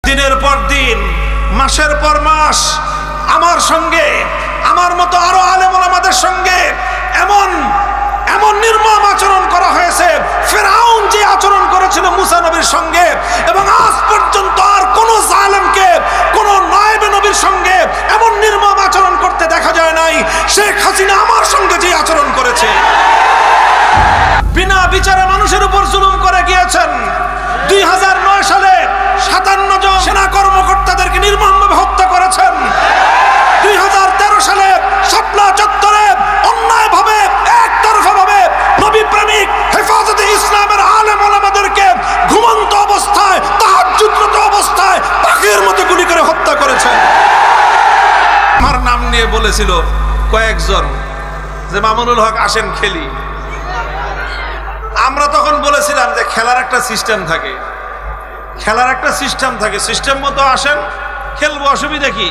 দিনের পর দিন, মাসের পর মাস আমার সঙ্গে, আমার মতো আরো আলেম ওলামাদের সঙ্গে এমন এমন নির্মম আচরণ করা হয়েছে। ফিরআউন যে আচরণ করেছিল মুসা নবীর সঙ্গে, এবং আজ পর্যন্ত আর কোন জালেমকে, কোন নায়েবে নবীর সঙ্গে এমন নির্মম আচরণ করতে দেখা যায় নাই। শেখ হাসিনা আমার সঙ্গে যে আচরণ করেছে, বিনা বিচারে মানুষের উপর জুলুম করে গিয়েছেন। 2009 সালে 57 জন সেনা কর্মকর্তাদেরকে নির্মমভাবে হত্যা করেছেন। 2013 সালে শাপলা চত্বরে অন্যায়ভাবে, একতরফাভাবে নবী প্রেমিক হেফাজতে ইসলামের আলেম ওলামাদেরকে ঘুমন্ত অবস্থায়, তাহাজ্জুদরত অবস্থায় পাখির মতো গুলি করে হত্যা করেছেন। আমার নাম নিয়ে বলেছিল কয়েকজন যে মামুনুল হক আসেন খেলি। আমরা তখন বলেছিলাম যে খেলার একটা সিস্টেম থাকে, খেলার একটা সিস্টেম থাকে, সিস্টেম মতো আসেন, খেলবো, অসুবিধা কি?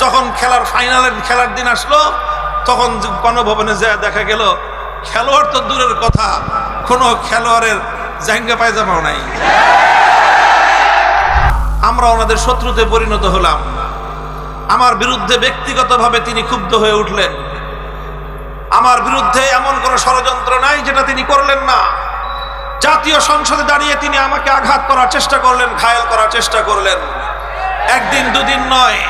যখন খেলার ফাইনালের খেলার দিন আসলো, তখন গণভবনে যায় দেখা গেল খেলোয়াড় তো দূরের কথা, কোনো খেলোয়াড়ের জাঙ্গা পায়জামাও নাই। আমরা ওনাদের শত্রুতে পরিণত হলাম। আমার বিরুদ্ধে ব্যক্তিগতভাবে তিনি ক্ষুব্ধ হয়ে উঠলেন। আমার বিরুদ্ধে এমন কোনো ষড়যন্ত্র নাই যেটা তিনি করলেন না। জাতীয় সংসদে দাঁড়িয়ে তিনি আমাকে আঘাত করার চেষ্টা করলেন, ঘায়েল করার চেষ্টা করলেন। একদিন দুদিন নয়,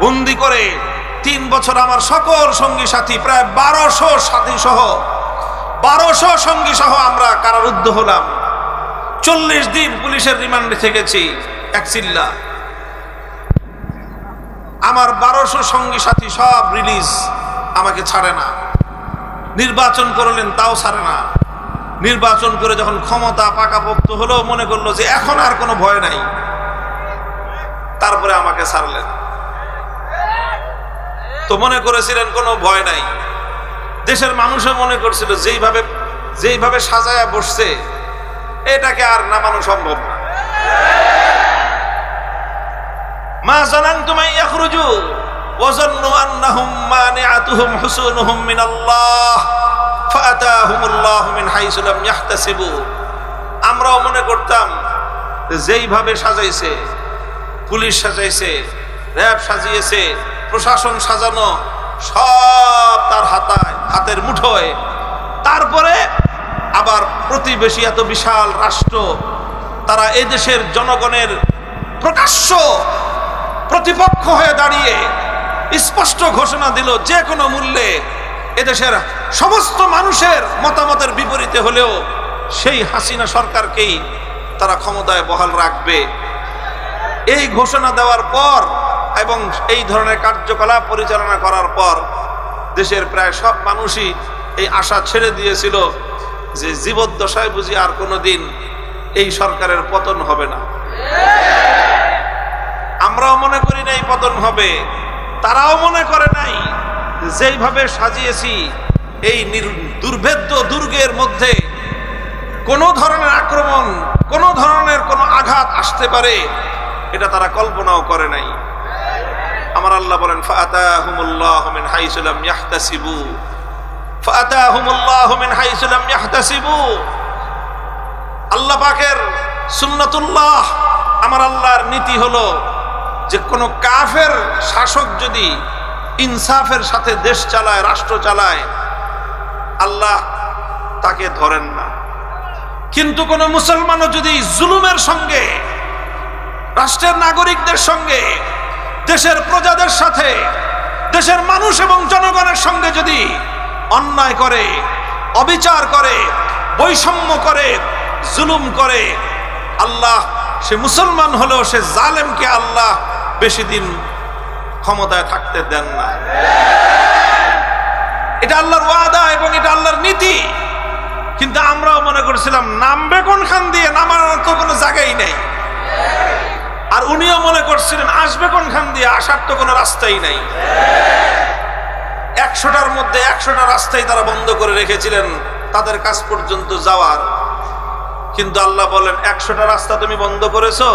বন্দি করে 3 বছর আমার সকল সঙ্গী সাথী, প্রায় 1200 সাথী সহ, 1200 সঙ্গী সহ আমরা কারারুদ্ধ হলাম। 40 দিন পুলিশের রিমান্ডে থেকেছি এক চিল্লা। আমার 1200 সঙ্গী সাথী সব রিলিজ, আমাকে ছাড়ে না। নির্বাচন করলেন, তাও ছাড়ে না। নির্বাচন করে যখন ক্ষমতা পাকাপোক্ত হলো, মনে করলো যে এখন আর কোনো ভয় নাই, তারপরে আমাকে ছাড়লেন। তো মনে করেছিলেন কোনো ভয় নাই। দেশের মানুষও মনে করছিল যেইভাবে সাজায়া বসছে, এটাকে আর নামানো সম্ভব না। মা জানানতুম আন ইয়াখরুজু ওয়া যান্নু আন্নাহুম মানিআতুহুম হুসুনুহুম মিনাল্লাহ ফাআতাহুমুল্লাহু মিন হাইসু লাম ইয়াহতাসিবু। আমরাও মনে করতাম যেইভাবে সাজাইছে, পুলিশ সাজাইছে, র‍্যাব সাজিয়েছে, প্রশাসন সাজানো, সব তার হাতের মুঠোয়। তারপরে আবার প্রতিবেশী এত বিশাল রাষ্ট্র, তারা এই দেশের জনগণের প্রকাশ্য প্রতিপক্ষ হয়ে দাঁড়িয়ে স্পষ্ট ঘোষণা দিল যে কোনো মূল্যে এদেশের সমস্ত মানুষের মতামতের বিপরীতে হলেও সেই হাসিনা সরকারকেই তারা ক্ষমতায় বহাল রাখবে। এই ঘোষণা দেওয়ার পর এবং এই ধরনের কার্যকলাপ পরিচালনা করার পর দেশের প্রায় সব মানুষই এই আশা ছেড়ে দিয়েছিল যে জীবদ্দশায় বুঝি আর কোনোদিন এই সরকারের পতন হবে না। আমরাও মনে করি নাই পতন হবে, তারাও মনে করে নাই। যেইভাবে সাজিয়েছি এই দুর্ভেদ্য দুর্গের মধ্যে কোনো ধরনের আক্রমণ, কোনো ধরনের কোনো আঘাত আসতে পারে, এটা তারা কল্পনাও করে নাই। আমার আল্লাহ বলেন ফাআতাহুমুল্লাহু মিন হাইসু লাম ইয়াহতাসিবু, ফাআতাহুমুল্লাহু মিন হাইসু লাম ইয়াহতাসিবু। আল্লাহ পাকের সুন্নাতুল্লাহ, আমার আল্লাহর নীতি হলো যে কোনো কাফের শাসক যদি ইনসাফের সাথে দেশ চালায়, রাষ্ট্র চালায়, আল্লাহ তাকে ধরেন না। কিন্তু কোন মুসলমানও যদি জুলুমের সঙ্গে, রাষ্ট্রের নাগরিকদের সঙ্গে, দেশের প্রজাদের সাথে, দেশের মানুষ এবং জনগণের সঙ্গে যদি অন্যায় করে, অবিচার করে, বৈষম্য করে, জুলুম করে, আল্লাহ সে মুসলমান হলেও সে জালেমকে আল্লাহ বেশি দিন ক্ষমতায় থাকতে দেন না। এটা আল্লাহর ওয়াদা এবং এটা আল্লাহর নীতি। কিন্তু আমরাও মনে করছিলাম নামবে কোনখান দিয়ে, নামার তো কোনো জায়গাই নেই। আর উনিও মনে করছিলেন আসবে কোনখান দিয়ে, আসার তো কোনো রাস্তাই নাই। 100টার মধ্যে 100টা রাস্তাই তারা বন্ধ করে রেখেছিলেন তাদের কাছ পর্যন্ত যাওয়ার। কিন্তু আল্লাহ বলেন 100টা রাস্তা তুমি বন্ধ করেছো,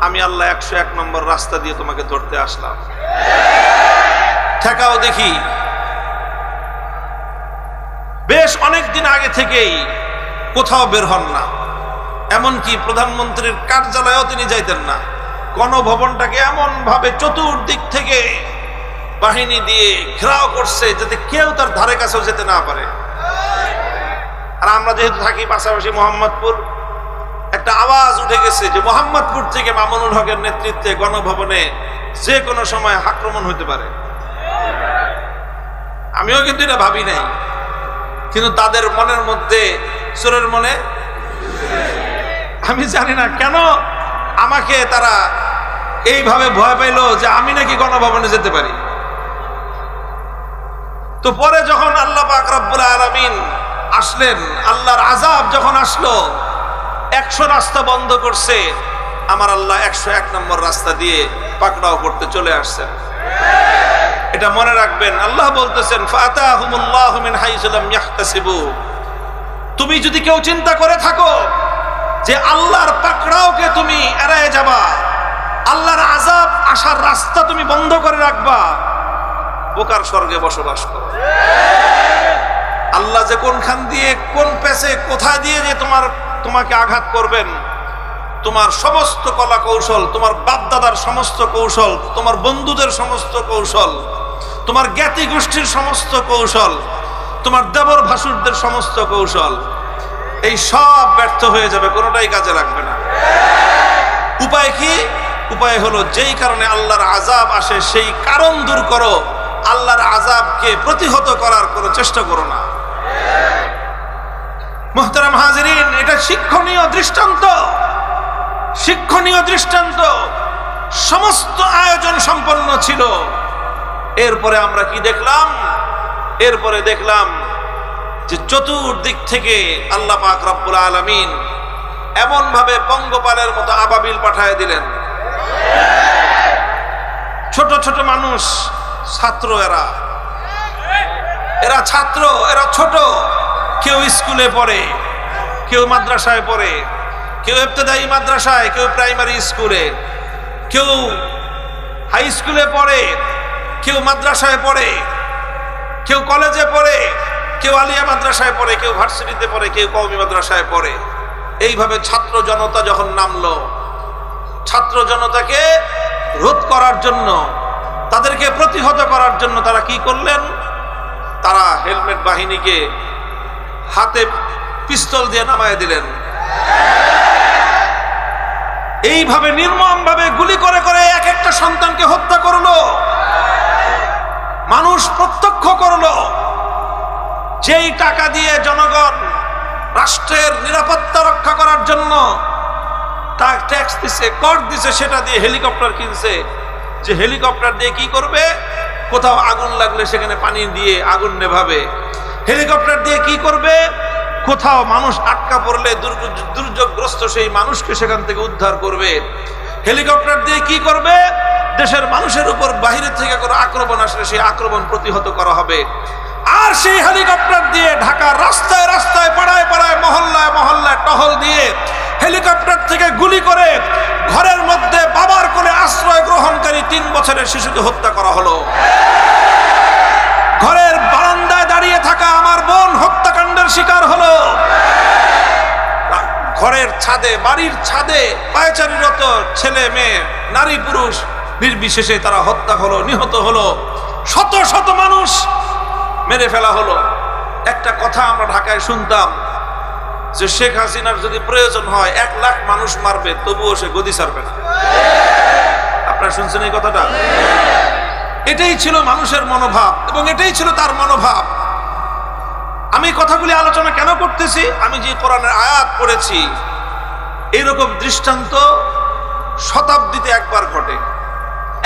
আমি আল্লাহ 101 নম্বর রাস্তা দিয়ে তোমাকে ধরতে আসলাম। ঠেকাও দেখি। বেশ অনেক দিন আগে থেকেই কোথাও বের হন না, এমনকি প্রধানমন্ত্রীর কার্যালয়েও তিনি যাইতেন না। গণভবনটাকে এমন ভাবে চতুর্দিক থেকে বাহিনী দিয়ে ঘেরাও করছে যাতে কেউ তার ধারে কাছেও যেতে না পারে। আর আমরা যেহেতু থাকি পাশাপাশি মোহাম্মদপুর, একটা আওয়াজ উঠে গেছে যে মোহাম্মদপুর থেকে মামুনুল হকের নেতৃত্বে গণভবনে যে কোনো সময় আক্রমণ হতে পারে। আমিও কিন্তু এটা ভাবি নাই, কিন্তু তাদের মনের মধ্যে, চোরের মনে, আমি জানি না কেন আমাকে তারা এইভাবে ভয় পাইলো যে আমি নাকি গণভবনে যেতে পারি। তো পরে যখন আল্লাহ পাক রব্বুল আলামিন আসলেন, আল্লাহর আযাব যখন আসলো, 100 রাস্তা বন্ধ করছে, আমার আল্লাহ 101 নম্বর রাস্তা দিয়ে পাকড়াও করতে চলে আসছেন। এটা মনে রাখবেন। আল্লাহ বলতেছেন ফাতাহুমুল্লাহু মিন হাইসু লাম ইয়াহতাসিবু। তুমি যদি কেউ চিন্তা করে থাকো যে আল্লাহর পাকড়াওকে তুমি এড়ায় যাবা, আল্লাহর আযাব আসার রাস্তা তুমি বন্ধ করে রাখবা, বোকার স্বর্গে বসবাস করো। আল্লাহ যে কোনখান দিয়ে, কোন পেছে, কোথায় দিয়ে যে তোমাকে আঘাত করবেন, তোমার সমস্ত কলা কৌশল, তোমার বাপদাদার সমস্ত কৌশল, তোমার বন্ধুদের সমস্ত কৌশল, তোমার জ্ঞাতি গোষ্ঠীর সমস্ত কৌশল, তোমার দেবর ভাসুরদের সমস্ত কৌশল, এই সব ব্যর্থ হয়ে যাবে, কোনোটাই কাজে লাগবে না। উপায় কি? উপায় হলো যেই কারণে আল্লাহর আযাব আসে সেই কারণ দূর করো, আল্লাহর আযাবকে প্রতিহত করার কোনো চেষ্টা করো না। মুহতারাম হাজিরিন, এটা শিক্ষণীয় দৃষ্টান্ত, শিক্ষণীয় দৃষ্টান্ত। সমস্ত আয়োজন সম্পন্ন ছিল। এরপরে আমরা কি দেখলাম? এরপরে দেখলাম যে চতুর্দিক থেকে আল্লাহ পাক রব্বুল আলামিন এমন ভাবে পঙ্গপালের মতো আবাবিল পাঠায় দিলেন। ছোট ছোট মানুষ, ছাত্র, এরা ছাত্র, এরা ছোট। কেউ স্কুলে পড়ে, কেউ মাদ্রাসায় পড়ে, কেউ ইবতেদায়ী মাদ্রাসায়, কেউ প্রাইমারি স্কুলে, কেউ হাই স্কুলে পড়ে, কেউ মাদ্রাসায় পড়ে, কেউ কলেজে পড়ে, কেউ আলিয়া মাদ্রাসায় পড়ে, কেউ ভার্সিটিতে পড়ে, কেউ কওমি মাদ্রাসায় পড়ে। এইভাবে ছাত্র জনতা যখন নামলো, ছাত্র জনতাকে রোধ করার জন্য, তাদেরকে প্রতিহত করার জন্য তারা কি করলেন? তারা হেলমেট বাহিনীকে হাতে পিস্তল দিয়ে নামায় দিলেন। এইভাবে নির্মম ভাবে গুলি করে করে এক একটা সন্তানকে হত্যা করলো। মানুষ প্রত্যক্ষ করলো। যেই টাকা দিয়ে জনগণ রাষ্ট্রের নিরাপত্তা রক্ষা করার জন্য তার ট্যাক্স দিছে, কর দিছে, সেটা দিয়ে হেলিকপ্টার কিনছে। যে হেলিকপ্টার দিয়ে কি করবে? কোথাও আগুন লাগলে সেখানে পানি দিয়ে আগুন নেভাবে। হেলিকপ্টার দিয়ে কি করবে? কোথাও মানুষ আটকা পড়লে দুর্যোগগ্রস্ত সেই মানুষকে সেখান থেকে উদ্ধার করবে। হেলিকপ্টার দিয়ে কি করবে? দেশের মানুষের উপর বাহিরে থেকে কোনো আক্রমণ আসলে সেই আক্রমণ প্রতিহত করা হবে। আর সেই হেলিকপ্টার দিয়ে ঢাকার রাস্তায় রাস্তায়, পাড়ায় পাড়ায়, মহল্লায় মহল্লায় টহল দিয়ে হেলিকপ্টার থেকে গুলি করে ঘরের মধ্যে বাবার কোলে আশ্রয় গ্রহণকারী 3 বছরের শিশুকে হত্যা করা হলো। ঘরের বারান্দায় দাঁড়িয়ে থাকা আমার বোন হত্যাকাণ্ডের শিকার হলো। ঘরের ছাদে, বাড়ির ছাদে পায়চারিরত ছেলে মেয়ে, নারী পুরুষ নির্বিশেষে তারা হত্যা হলো, নিহত হলো। শত শত মানুষ মেরে ফেলা হলো। একটা কথা আমরা ঢাকায় শুনতাম যে শেখ হাসিনার যদি প্রয়োজন হয় 1 লাখ মানুষ মারবে, তবুও সে গদি ছাড়বে না। আপনারা শুনছেন এই কথাটা? এটাই ছিল মানুষের মনোভাব এবং এটাই ছিল তার মনোভাব। আমি কথাগুলি আলোচনা কেন করতেছি? আমি যে কোরআনের আয়াত পড়েছি, এইরকম দৃষ্টান্ত শতাব্দীতে একবার ঘটে,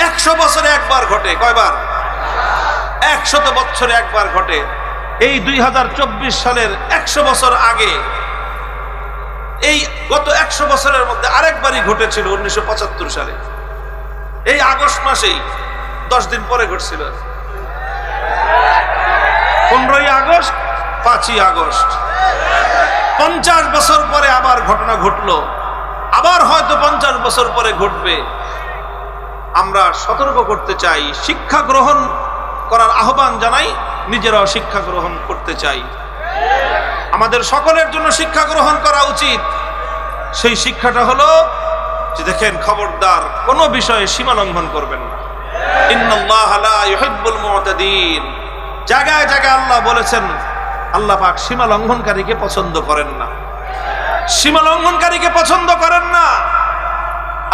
100 বছরে একবার ঘটে। কয়বার? 100 বছরে একবার ঘটে। এই 2024 সালের 100 বছর আগে, এই গত 100 বছরের মধ্যে আরেকবারই ঘটেছিল 1975 সালে। এই আগস্ট মাসেই 10 দিন পরে ঘটছিল। 15ই আগস্ট, 5ই আগস্ট। 50 বছর পরে আবার ঘটনা ঘটলো। আবার হয়তো 50 বছর পরে ঘটবে। আমরা সতর্ক করতে চাই, শিক্ষা গ্রহণ করার আহ্বান জানাই, নিজেরাও শিক্ষা গ্রহণ করতে চাই। আমাদের সকলের জন্য শিক্ষা গ্রহণ করা উচিত। সেই শিক্ষাটা হলো যে দেখেন, খবরদার কোনো বিষয়ে সীমা লঙ্ঘন করবেন না। ইন্নাল্লাহা লা ইউহিব্বুল মু'তাদিন। জায়গায় জায়গায় আল্লাহ বলেছেন, আল্লাহ পাক সীমা লঙ্ঘনকারীকে পছন্দ করেন না, সীমা লঙ্ঘনকারীকে পছন্দ করেন না।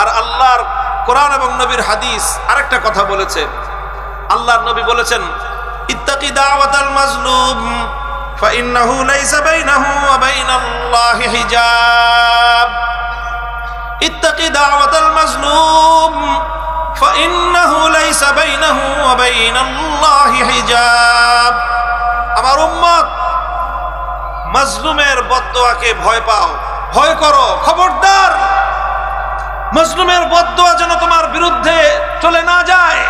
আর আল্লাহর কোরআন এবং নবীর হাদিস আরেকটা কথা বলেছে। আল্লাহর নবী বলেছেন, ইত্তাকি দাওয়াতাল মাজলুম ফাইন্নাহু লাইসা বাইনাহু ওয়া বাইনাল্লাহি হিজাব। ইত্তাকি দাওয়াতাল মাজলুম ফাইন্নাহু লাইসা বাইনাহু ওয়া বাইনাল্লাহি হিজাব। আমার উম্মত, মাজলুমের বদদোয়াকে ভয় পাও, ভয় করো, খবরদার মাজলুমের বদদোয়া যেন তোমার বিরুদ্ধে চলে না যায়,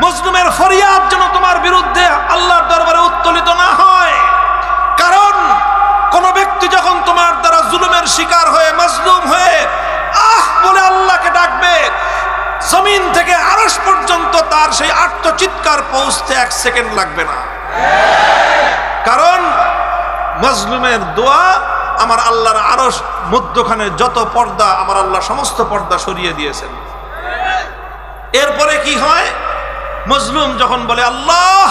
মাজলুমের ফরিয়াদ যেন তোমার বিরুদ্ধে আল্লাহর দরবারে উত্তোলিত না হয়। কারণ কোন ব্যক্তি যখন তোমার দ্বারা জুলুমের শিকার হয়ে মাজলুম হয়ে আহ বলে আল্লাহকে ডাকবে, জমিন থেকে আরশ পর্যন্ত তার সেই আর্তচিৎকার পৌঁছতে 1 সেকেন্ড লাগবে না। কারণ মাজলুমের দোয়া আমার আল্লাহর আরশ মধ্যখানে যত পর্দা, আমার আল্লাহ সমস্ত পর্দা সরিয়ে দিয়েছেন। এরপরে কি হয়, মাজলুম যখন বলে, আল্লাহ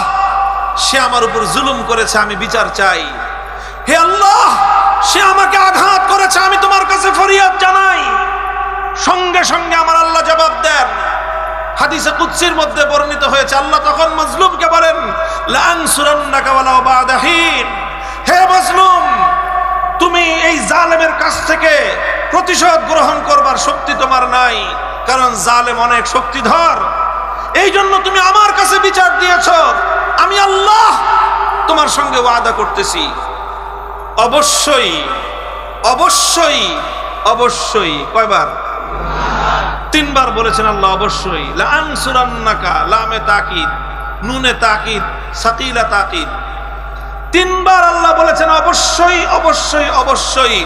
সে আমার উপর জুলুম করেছে, আমি বিচার চাই, হে আল্লাহ সে আমাকে আঘাত করেছে, আমি তোমার কাছে ফরিয়াদ জানাই, সঙ্গে সঙ্গে আমার আল্লাহ জবাব দেন। হাদিসে কুদসির মধ্যে বর্ণিত হয়েছে, আল্লাহ তখন মাজলুমকে বলেন, লা আনসুরান্নাকা ওয়ালাউ বা'দা হিন। হে মাজলুম, তুমি এই জালেমের কাছ থেকে প্রতিশোধ গ্রহণ করবার শক্তি তোমার নাই, কারণ জালেম অনেক শক্তিধর। এই জন্য তুমি আমার কাছে বিচার দিয়েছ, আমি আল্লাহ তোমার সঙ্গে ওয়াদা করতেছি, অবশ্যই অবশ্যই অবশ্যই। কয়বার? 3 বার বলেছেন আল্লাহ অবশ্যই। লা আনসুরান্নাকা, লামে তাকিদ, নুনে তাকিদ, সাকিলা তাকিদ। 3 বার আল্লাহ বলেছেন অবশ্যই অবশ্যই অবশ্যই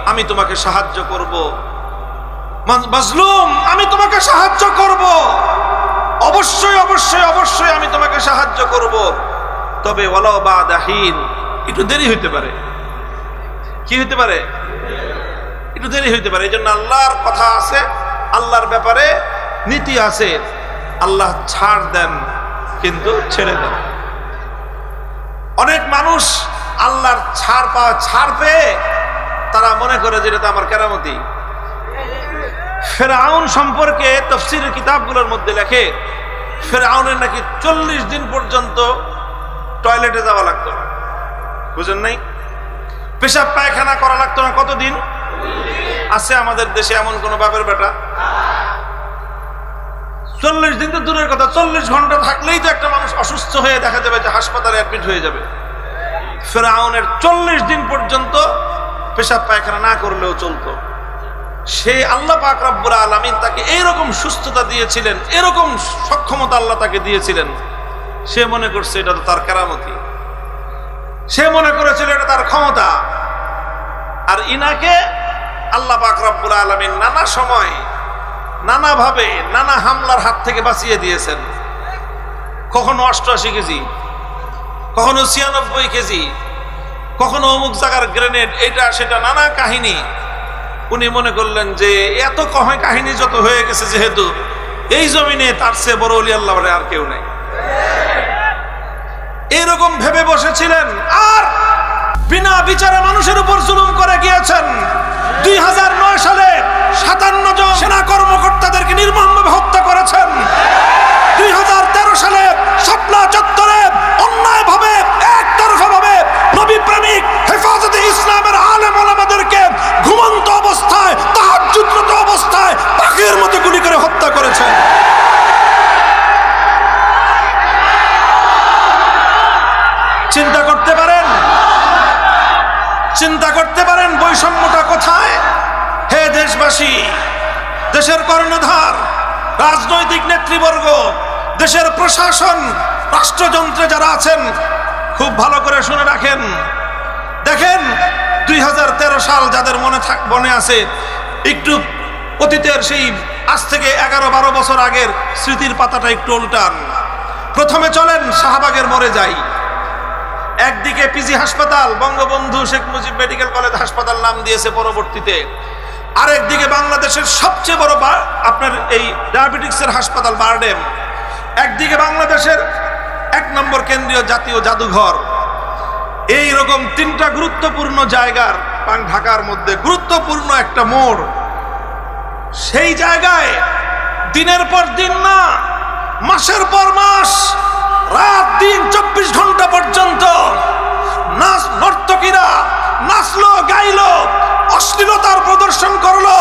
আমি তোমাকে সাহায্য করব। মাজলুম, আমি তোমাকে সাহায্য করব, অবশ্যই অবশ্যই অবশ্যই আমি তোমাকে সাহায্য করব। তবে ওয়ালাউ বা'দা হিন, একটু দেরি হইতে পারে। কি হইতে পারে? একটু দেরি হইতে পারে। এই জন্য আল্লাহর কথা আছে, আল্লাহর ব্যাপারে নীতি আছে। আল্লাহ ছাড় দেন কিন্তু ছেড়ে দেন। অনেক মানুষ আল্লাহর ছাড় পেয়ে তারা মনে করে যে এটা আমার কেরামতি। ফেরাউন সম্পর্কে তাফসীরের কিতাবগুলোর মধ্যে লেখে, ফেরাউনের নাকি 40 দিন পর্যন্ত টয়লেটে যাওয়া লাগতো না। বুঝেন নাই? পেশাব পায়খানা করা লাগতো না। কতদিন? আছে আমাদের দেশে এমন কোন বাপের বেটা? 40 দিন তো দূরের কথা, 40 ঘন্টা থাকলেই তো একটা মানুষ অসুস্থ হয়ে দেখা যাবে যে হাসপাতালে অ্যাডমিট হয়ে যাবে। ফেরাউনের 40 দিন পর্যন্ত পেশাব পায়খানা না করলেও চলতো। সে আল্লাহ পাক রব্বুল আলামিন তাকে এইরকম সুস্থতা দিয়েছিলেন, এরকম সক্ষমতা আল্লাহ তাকে দিয়েছিলেন, সে মনে করছে এটা তো তার কেরামতি, সে মনে করেছিল এটা তার ক্ষমতা। আর ইনাকে আল্লাহ পাক রব্বুল আলামিন নানা সময় নানাভাবে নানা হামলার হাত থেকে বাঁচিয়ে দিয়েছেন। কখনো 88 কেজি, কখনো 96 কেজি, কখনো অমুক জায়গার গ্রেনেড, এটা সেটা নানা কাহিনী। উনি মনে করলেন যে এত কাহিনী যত হয়ে গেছে, যেহেতু এই জমিনে তার চেয়ে বড় ওলি আল্লাহ আর কেউ নাই, এরকম ভেবে বসেছিলেন। আর বিনা বিচারে মানুষের উপর জুলুম করে গিয়েছেন। 2009 সালে 57 জন সেনা কর্মকর্তাদেরকে নির্মমভাবে হত্যা করেছেন। 2013 সালে শাপলা চত্বরে অন্যায়ভাবে একতরফাভাবে নবী প্রেমিক হেফাজতে ইসলামের আলেম ওলামাদেরকে ঘুমন্ত অবস্থায়, তাহাজ্জুদরত অবস্থায় পাখির মতো গুলি করে হত্যা করেছেন। চিন্তা করতে পারেন, চিন্তা করতে পারেন বৈষম্যটা কোথায়? হে দেশবাসী, দেশের কর্ণধার, রাজনৈতিক নেতৃবর্গ, দেশের প্রশাসন, রাষ্ট্রযন্ত্রে যারা আছেন, খুব ভালো করে শুনে রাখেন। দেখেন 2013 সাল যাদের মনে আছে, একটু অতীতের সেই আজ থেকে 11-12 বছর আগের স্মৃতির পাতাটা একটু উল্টান। প্রথমে চলেন শাহবাগের মোড়ে যাই। একদিকে পিজি হাসপাতাল, বঙ্গবন্ধু শেখ মুজিব মেডিকেল কলেজ হাসপাতাল নাম দিয়েছে পরবর্তীতে। আরেকদিকে বাংলাদেশের সবচেয়ে বড় আপনার এই ডায়াবেটিক্সের হাসপাতাল বারডেম, একদিকে বাংলাদেশের 1 নম্বর কেন্দ্রীয় জাতীয় জাদুঘর। এই রকম 3টা গুরুত্বপূর্ণ জায়গার ঢাকার মধ্যে গুরুত্বপূর্ণ একটা মোড়, সেই জায়গায় দিনের পর দিন না, মাসের পর মাস, রাত দিন 24 ঘন্টা পর্যন্ত নর্তকীরা নাচলো, গাইলো, অশ্লীলতার প্রদর্শন করলো।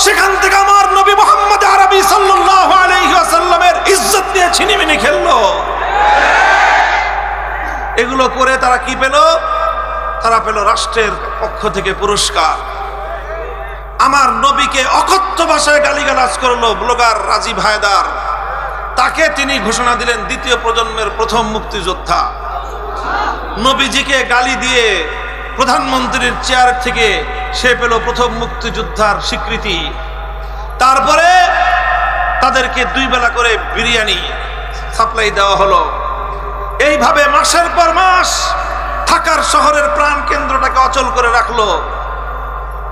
সেখান থেকে আমার নবী মুহাম্মদ আরবি সাল্লাল্লাহু আলাইহি ওয়াসাল্লামের ইজ্জত নিয়ে ছিনিমিনি খেললো। এগুলো করে তারা কি পেল? তারা পেল রাষ্ট্রের পক্ষ থেকে পুরস্কার। আমার নবীকে অকথ্য ভাষায় গালিগালাজ করলো ব্লগার রাজীব হায়দার, তাকে তিনি ঘোষণা দিলেন 2য় প্রজন্মের প্রথম মুক্তিযোদ্ধা। নবীজিকে গালি দিয়ে প্রধানমন্ত্রীর চেয়ার থেকে সে পেল প্রথম মুক্তিযোদ্ধার স্বীকৃতি। তারপরে তাদেরকে 2 বেলা করে বিরিয়ানি সাপ্লাই দেওয়া হলো। এইভাবে মাসের পর মাস ঢাকার শহরের প্রাণ কেন্দ্রটাকে অচল করে রাখলো।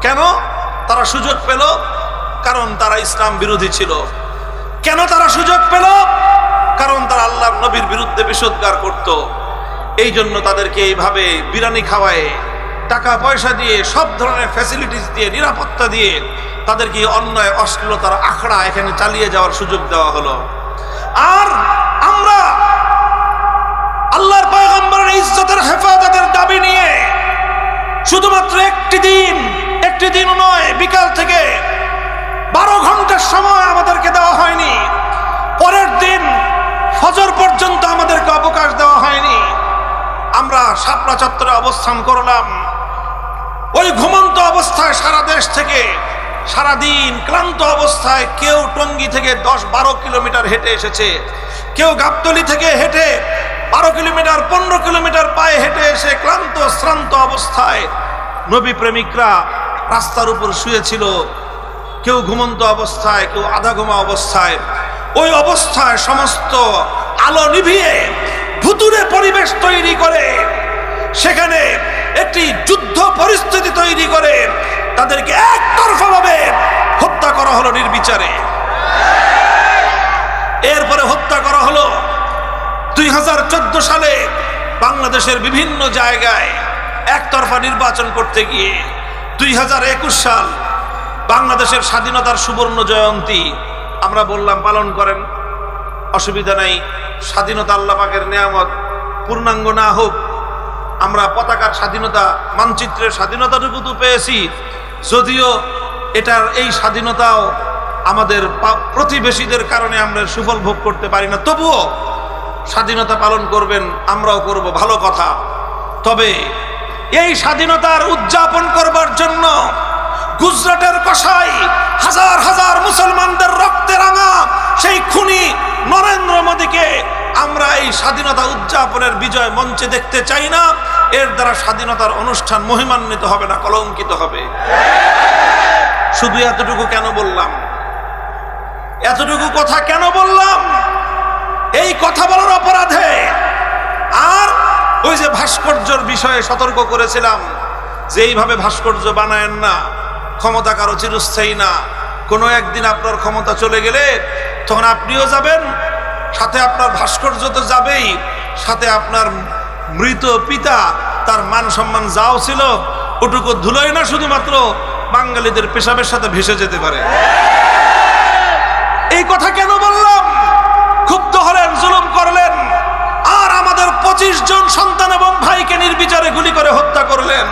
কেন? তারা সুযোগ পেল, কারণ তারা ইসলাম বিরোধী ছিল। কেন তারা সুযোগ পেল? কারণ তারা আল্লাহর নবীর বিরুদ্ধে বিষোদ্গার করত। এই জন্য তাদেরকে এইভাবে বিরিয়ানি খাওয়ায়, টাকা পয়সা দিয়ে, সব ধরনের ফ্যাসিলিটিস দিয়ে, নিরাপত্তা দিয়ে তাদেরকে অন্যায় অশ্লীলতার আখড়া এখানে চালিয়ে যাওয়ার সুযোগ দেওয়া হলো। আর আমরা আল্লাহর পয়গম্বরের ইজ্জতের হেফাজতের দাবি নিয়ে শুধুমাত্র একটি দিন নয়, বিকাল থেকে 12 ঘন্টার সময় আমাদেরকে দেওয়া হয়নি। পরের দিন ফজর পর্যন্ত আমাদেরকে অবকাশ দেওয়া হয়নি। আমরা শাপলা চত্বরে অবস্থান করলাম। ওই ঘুমন্ত অবস্থায় সারা দেশ থেকে সারাদিন ক্লান্ত অবস্থায় কেউ টঙ্গী থেকে 10-12 কিলোমিটার হেঁটে এসেছে, কেউ গাবতলী থেকে হেঁটে 12 কিলোমিটার 15 কিলোমিটার পায়ে হেঁটে এসে ক্লান্ত শ্রান্ত অবস্থায় নবী প্রেমিকরা রাস্তার উপর শুয়েছিল, কেউ ঘুমন্ত অবস্থায়, কেউ আধা ঘুমা অবস্থায়। ওই অবস্থায় সমস্ত আলো নিভিয়ে ভুতুড়ে পরিবেশ তৈরি করে সেখানে একটি যুদ্ধ পরিস্থিতি তৈরি করে তাদেরকে একতরফা ভাবে হত্যা করা হলো নির্বিচারে। এরপরে হত্যা করা হলো 2014 সালে বাংলাদেশের বিভিন্ন জায়গায় একতরফা নির্বাচন করতে গিয়ে। 2021 সাল বাংলাদেশের স্বাধীনতার সুবর্ণ জয়ন্তী, আমরা বললাম পালন করেন, অসুবিধা নাই। স্বাধীনতা আল্লাহ পাকের নেয়ামত, পূর্ণাঙ্গ না হোক, আমরা পতাকার স্বাধীনতা, মানচিত্রের স্বাধীনতাটুকু তো পেয়েছি, যদিও এই স্বাধীনতাও আমাদের প্রতিবেশীদের কারণে আমরা সুফল ভোগ করতে পারি না। তবুও স্বাধীনতা পালন করবেন, আমরাও করব, ভালো কথা। তবে এই স্বাধীনতার উদযাপন করবার জন্য গুজরাটের কসাই হাজার হাজার মুসলমানদের রক্তে রাঙা সেই খুনি নরেন্দ্র মোদীকে আমরা এই স্বাধীনতা উদযাপনের বিজয় মঞ্চে দেখতে চাই না। এর দ্বারা স্বাধীনতার অনুষ্ঠান মহিমান্বিত হবে না, কলঙ্কিত হবে। শুধু এতটুকু কেন বললাম? এতটুকু কথা কেন বললাম? এই কথা বলার অপরাধে আর ওই যে ভাস্কর্যের বিষয়ে সতর্ক করেছিলাম যে এইভাবে ভাস্কর্য বানায়েন না, ক্ষমতা কারো চিরস্থায়ী না। কোনো একদিন আপনার ক্ষমতা চলে গেলে তখন আপনিও যাবেন, সাথে আপনার ভাস্কর্য তো যাবেই, সাথে আপনার মৃত পিতা, তার মান সম্মান যাও ছিল ওটুকু ধুলোই না, শুধুমাত্র বাঙালিদের পেশাবের সাথে ভেসে যেতে পারে। এই কথা কেন বললাম? ক্ষুব্ধ হলেন, জুলুম করলেন, আর আমাদের 25 জন সন্তান এবং ভাইকে নির্বিচারে গুলি করে হত্যা করলেন।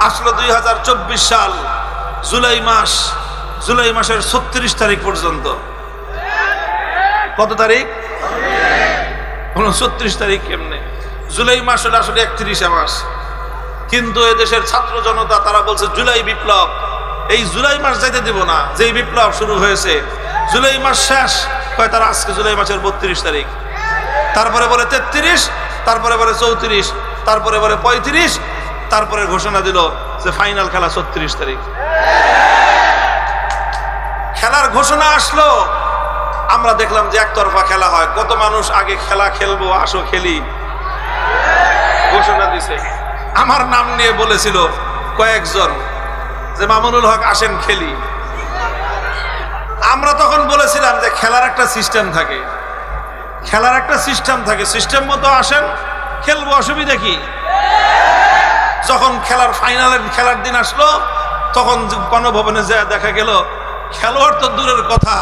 আসলো 2024 সাল, জুলাই মাসের 36 তারিখ পর্যন্ত। কত তারিখ? 36 তারিখ কেমনে? জুলাই মাস হলে আসলে 31 মাস, কিন্তু এদেশের ছাত্র জনতা তারা বলছে জুলাই বিপ্লব। এই জুলাই মাস যাইতে দিব না, যেই বিপ্লব শুরু হয়েছে। জুলাই মাস শেষ হয় তারা আজকে জুলাই মাসের 32 তারিখ, তারপরে বলে 33, তারপরে বলে 34, তারপরে বলে 35, তারপরে ঘোষণা দিল যে ফাইনাল খেলা 36 তারিখ। খেলার ঘোষণা আসলো, আমরা দেখলাম যে একতরফা খেলা হয়। কত মানুষ আগে খেলা খেলবো, আসো খেলি ঘোষণা দিছে। আমার নাম নিয়ে বলেছিল কয়েকজন যে মামুনুল হক আসেন খেলি। আমরা তখন বলেছিলাম যে খেলার একটা সিস্টেম থাকে, খেলার একটা সিস্টেম থাকে, সিস্টেম মতো আসেন খেলবো, অসুবিধা কি? যখন খেলার ফাইনালের খেলার দিন আসলো তখন গণভবনে যা দেখা গেল খেলোয়াড় তো দূরের কথা,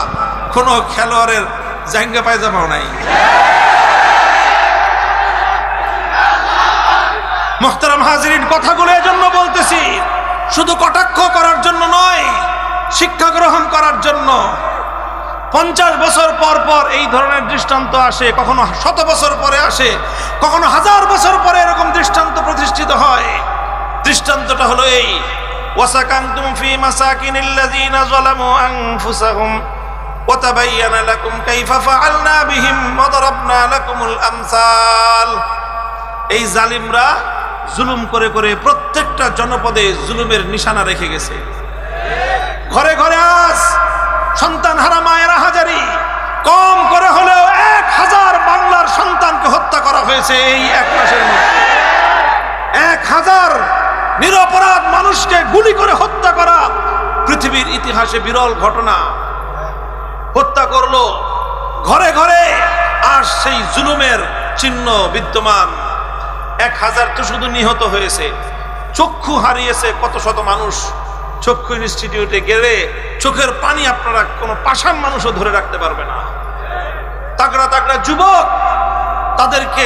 কোনো খেলোয়াড়ের জাঙ্গা পায়জামাও নাই। মুহতারাম হাজিরিন, কথাগুলো এজন্য বলতেছি, শুধু কটাক্ষ করার জন্য নয়, শিক্ষা গ্রহণ করার জন্য। 50 বছর পর পর এই ধরনের দৃষ্টান্ত আসে, কখনো 100 বছর পরে আসে, কখনো 1000 বছর পরে এরকম দৃষ্টান্ত প্রতিষ্ঠিত হয়। দৃষ্টান্তটা হলো এই, ওয়াসাকানতুম ফি মাসাকিনিল্লাযিনা যালামু আনফুসাহুম ওয়া তাবায়্যানা লাকুম কাইফা ফাআলনা বিহিম ওয়া দারাবনা লাকুমুল আমসাল। এই জালিমরা জুলুম করে করে প্রত্যেকটা জনপদে জুলুমের নিশানা রেখে গেছে। ঘরে ঘরে আজ সন্তান হারা মায়েরা হাজারি, কম করে হলেও 1000 বাংলার সন্তানকে হত্যা করা হয়েছে এই 1 মাসের মধ্যে। 1000 নিরপরাধ মানুষকে গুলি করে হত্যা করা পৃথিবীর ইতিহাসে বিরল ঘটনা। হত্যা করলো, ঘরে ঘরে আর সেই জুলুমের চিহ্ন বিদ্যমান। 1000 তো শুধু নিহত হয়েছে, চক্ষু হারিয়েছে কত শত মানুষ। চক্ষু ইনস্টিটিউটে গেলে চোখের পানি আপনারা কোনো পাষাণ মানুষও ধরে রাখতে পারবে না। তাগড়া তাগড়া যুবক, তাদেরকে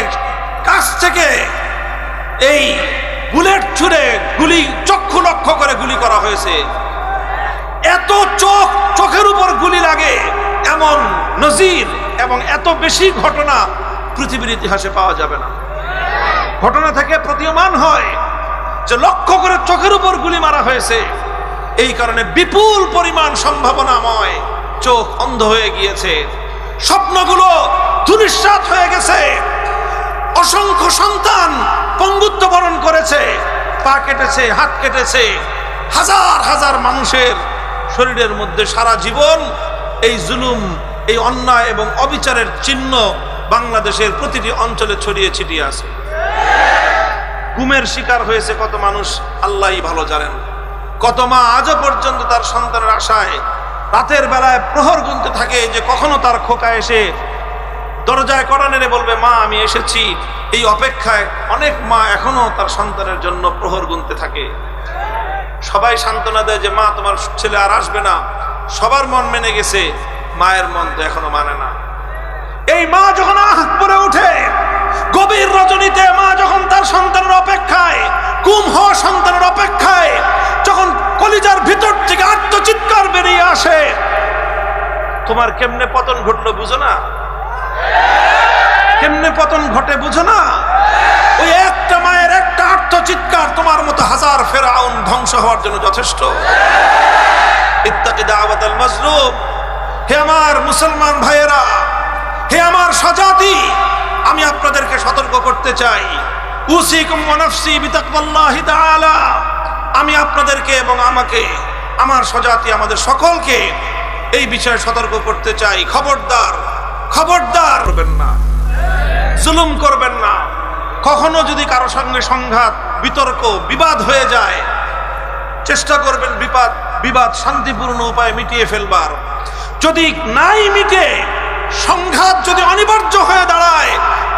কাছ থেকে এই বুলেট ছুড়ে গুলি, চক্ষু লক্ষ্য করে গুলি করা হয়েছে। এত চোখের উপর গুলি লাগে এমন নজির এবং এত বেশি ঘটনা পৃথিবীর ইতিহাসে পাওয়া যাবে না। ঘটনা থেকে প্রতীয়মান হয় যে লক্ষ্য করে চোখের উপর গুলি মারা হয়েছে। এই কারণে বিপুল পরিমাণ সম্ভাবনাময় চোখ অন্ধ হয়ে গিয়েছে, স্বপ্নগুলো ধূলিসাৎ হয়ে গেছে, অসংখ্য সন্তান পঙ্গুত্ব বরণ করেছে, পা কেটেছে, হাত কেটেছে। হাজার হাজার মানুষের শরীরের মধ্যে সারা জীবন এই জুলুম, এই অন্যায় এবং অবিচারের চিহ্ন বাংলাদেশের প্রতিটি অঞ্চলে ছড়িয়ে ছিটিয়ে আছে। গুমের শিকার হয়েছে কত মানুষ আল্লাহই ভালো জানেন। কত মা আজও পর্যন্ত তার সন্তানের আশায় রাতের বেলায় প্রহর গুনতে থাকে যে কখনো তার খোকা এসে দরজায় কড়া নেড়ে বলবে, মা আমি এসেছি। এই অপেক্ষায় অনেক মা এখনো তার সন্তানের জন্য প্রহর গুনতে থাকে। সবাই সান্ত্বনা দেয় যে মা তোমার ছেলে আর আসবে না, সবার মন মেনে গেছে, মায়ের মন তো এখনো মানে না। এই মা যখন আহ করে উঠে গভীর রজনীতে, মা যখন তার সন্তানের অপেক্ষায়, গুম হওয়া সন্তানের অপেক্ষায়, যখন কলিজার ভিতর থেকে আত্মচিৎকার বেরিয়ে আসে, তোমার কেমনে পতন ঘটলো বুঝো না? কেমনে পতন ঘটে বুঝো না? ওই একটা মায়ের একটা আত্মচিৎকার তোমার মতো হাজার ফেরাউন ধ্বংস হওয়ার জন্য যথেষ্ট। ইত্তাকি দাওয়াতাল মাজলুম। হে আমার মুসলমান ভাইয়েরা, হে আমার স্বজাতি, আমি আপনাদেরকে সতর্ক করতে চাই, উসিকুম ওয়া নাফসি বিতাকওয়াল্লাহি তাআলা। আমি আপনাদেরকে এবং আমাকে, আমার স্বজাতি, আমাদের সকলকে এই বিষয়ে সতর্ক করতে চাই। খবরদার, খবরদার করবেন না, জুলুম করবেন না। কখনো যদি কারো সঙ্গে সংঘাত, বিতর্ক, বিবাদ হয়ে যায়, চেষ্টা করবেন বিবাদ শান্তিপূর্ণ উপায়ে মিটিয়ে ফেলবার। যদি নাই মিটে, সংঘাত যদি অনিবার্য হয়ে দাঁড়ায়,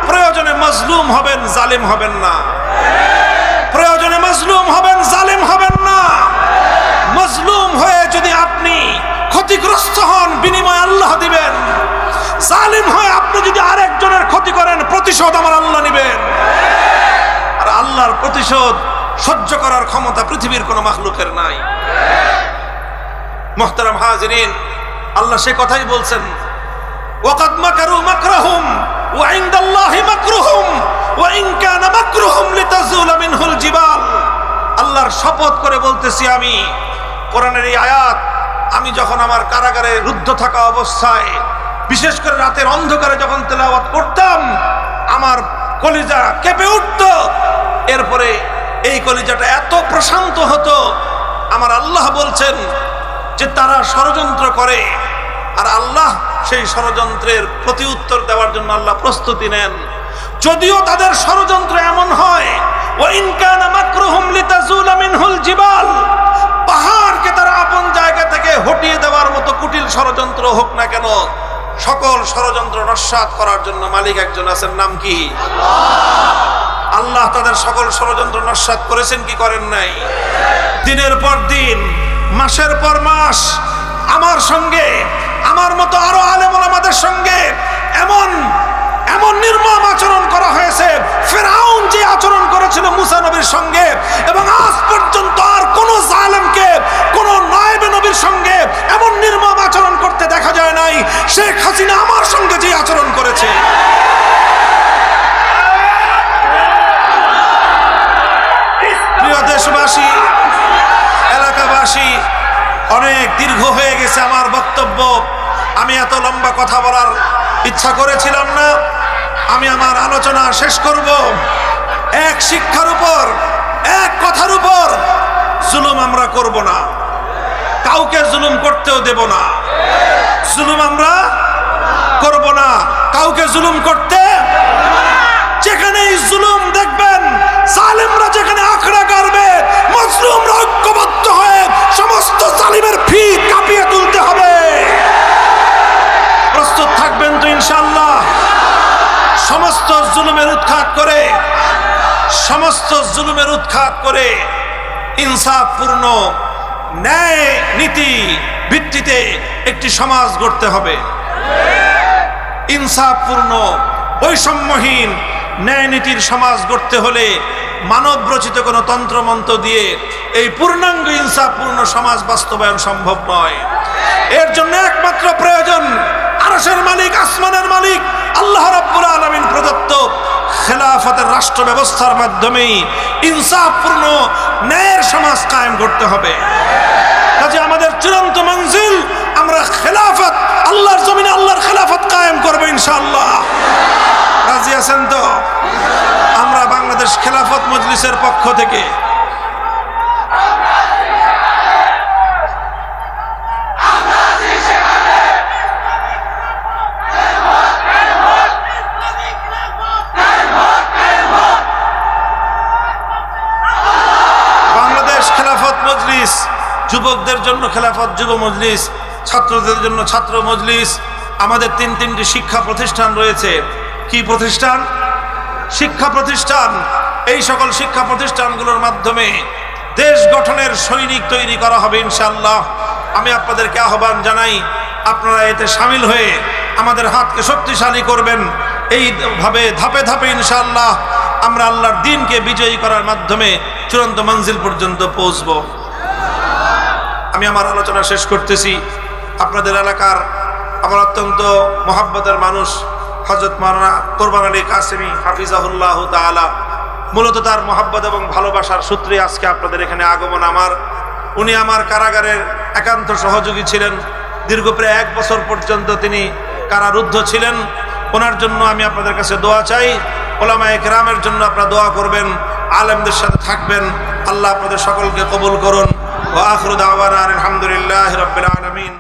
প্রয়োজনে মজলুম হবেন, জালিম হবেন না। প্রয়োজনে মজলুম হবেন, জালিম হবেন না। মজলুম হয়ে যদি আপনি ক্ষতিগ্রস্ত হন, বিনিময় আল্লাহ দিবেন। জালিম হয়ে আপনি যদি আরেকজনের ক্ষতি করেন, প্রতিশোধ আমার আল্লাহ নিবেন। আর আল্লাহর প্রতিশোধ সহ্য করার ক্ষমতা পৃথিবীর কোনো মাখলুকের নাই। মুহতারাম হাজিরিন, আল্লাহ সে কথাই বলছেন, ওয়াকাদ মাকারু মাকরাহুম ওয়া ইনদাল্লাহি মাকরুহুম ওয়া ইন কানা মাকরুহুম লিতাজুলা মিনহুল জিবাল। আল্লাহর শপথ করে বলতেছি আমি, কোরআনের এই আয়াত আমি যখন আমার কারাগারে রুদ্ধ থাকা অবস্থায়, বিশেষ করে রাতের অন্ধকারে যখন তেলাওয়াত করতাম, আমার কলিজা কেঁপে উঠত। এরপরে এই কলিজাটা এত প্রশান্ত হতো। আমার আল্লাহ বলছেন যে তারা ষড়যন্ত্র করে, আর আল্লাহ সেই ষড়যন্ত্রের প্রতি উত্তর দেওয়ার জন্য আল্লাহ প্রস্তুতি নেন। যদিও তাদের ষড়যন্ত্র এমন হয়, ওয়া ইন কানা মাকরুহুম লিতাজুলা মিনহুল জিবাল, পাহাড়কে তারা আপন জায়গা থেকে হটিয়ে দেওয়ার মতো কুটিল ষড়যন্ত্র হোক না কেন, সকল ষড়যন্ত্র নস্যাৎ করার জন্য মালিক একজন আছেন, নাম কি? আল্লাহ তাদের সকল ষড়যন্ত্র নস্যাৎ করেছেন কি করেন নাই? দিনের পর দিন, মাসের পর মাস আমার সঙ্গে, আমার মতো আরো আলেম ওলামাদের সঙ্গে এমন এমন নির্মম আচরণ করা হয়েছে, ফিরআউন যে আচরণ করেছিল মুসা নবীর সঙ্গে, এবং আজ পর্যন্ত আর কোন জালেমকে কোন নায়েবে নবীর সঙ্গে এমন নির্মম আচরণ করতে দেখা যায় নাই শেখ হাসিনা আমার সঙ্গে যে আচরণ করেছে। প্রিয় দেশবাসী, এলাকাবাসী, অনেক দীর্ঘ হয়ে গেছে আমার বক্তব্য। আমি এত লম্বা কথা বলার ইচ্ছা করেছিলাম না। আমি আমার আলোচনা শেষ করব এক শিক্ষার উপর, এক কথার উপর। জুলুম আমরা করব না, কাউকে জুলুম করতেও দেব না। জুলুম আমরা করব না, কাউকে জুলুম করতে। যেখানেই জুলুম দেখবেন, জালেমরা যেখানে আখড়া গাড়বে, মাজলুমরা ঐক্যবদ্ধ হয়ে সমস্ত জালিমের ভিত কাঁপিয়ে তুলতে হবে। প্রস্তুত থাকবেন তো ইনশাআল্লাহ? সমস্ত জুলুমের উৎখাত করে, সমস্ত জুলুমের উৎখাত করে ইনসাফপূর্ণ ন্যায় নীতি ভিত্তিতে একটি সমাজ গড়তে হবে। ইনসাফপূর্ণ বৈষম্যহীন ন্যায় নীতির সমাজ গড়তে হলে মানব রচিত কোনো তন্ত্রমন্ত্র দিয়ে এই পূর্ণাঙ্গ ইনসাফপূর্ণ সমাজ বাস্তবায়ন সম্ভব নয়। এর জন্য একমাত্র প্রয়োজন আরশের মালিক, আসমানের মালিক আল্লাহ রাব্বুল আলামিন প্রদত্ত খেলাফতের রাষ্ট্র ব্যবস্থার মাধ্যমেই ইনসাফপূর্ণ ন্যায়ের সমাজ কায়েম করতে হবে। কাজে আমাদের চূড়ান্ত মঞ্জিল, আমরা খেলাফত, আল্লাহর জমিনে আল্লাহর খেলাফত কায়েম করবো ইনশাআল্লাহ। রাজি আছেন তো? আমরা বাংলাদেশ খেলাফত মজলিসের পক্ষ থেকে যুবকদের জন্য খেলাফত যুব মজলিস, ছাত্রদের জন্য ছাত্র মজলিস। আমাদের তিনটি শিক্ষা প্রতিষ্ঠান রয়েছে। কি প্রতিষ্ঠান? শিক্ষা প্রতিষ্ঠান। এই সকল শিক্ষা প্রতিষ্ঠানগুলোর মাধ্যমে দেশ গঠনের সৈনিক তৈরি করা হবে ইনশাআল্লাহ। আমি আপনাদেরকে আহ্বান জানাই, আপনারা এতে সামিল হয়ে আমাদের হাতকে শক্তিশালী করবেন। এইভাবে ধাপে ধাপে ইনশাআল্লাহ আমরা আল্লাহর দ্বীনকে বিজয়ী করার মাধ্যমে চূড়ান্ত মঞ্জিল পর্যন্ত পৌঁছব। আমি আমার আলোচনা শেষ করতেছি। আপনাদের এলাকার আমার অত্যন্ত মহাব্বতের মানুষ হযরত মাওলানা কোরবান আলী কাসেমি হাফিজাহুল্লাহ তাআলা, মূলত তার মহাব্বত এবং ভালোবাসার সূত্রে আজকে আপনাদের এখানে আগমন আমার। উনি আমার কারাগারের একান্ত সহযোগী ছিলেন। দীর্ঘ প্রায় 1 বছর পর্যন্ত তিনি কারারুদ্ধ ছিলেন। ওনার জন্য আমি আপনাদের কাছে দোয়া চাই। ওলামায়ে কেরামের জন্য আপনারা দোয়া করবেন, আলেমদের সাথে থাকবেন। আল্লাহ আপনাদের সকলকে কবুল করুন। ওয়া আখিরু দাওয়ানা আলহামদুলিল্লাহি রাব্বিল আলামিন।